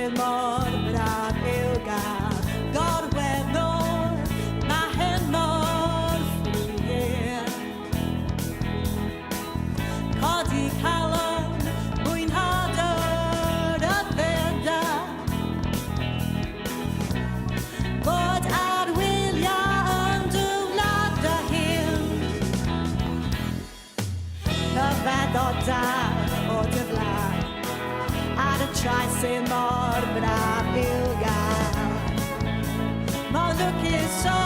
ser mor braf i'w gael gorwedd nôl, mae hyn mor fflir. Codi calon, mwynhadwr y feda, bod arwyliau yn dwlad y hyn. Ryfedd o dal o dyflan, ar y traeth sy'n mor braf i'w gael. Mae'n lwcus o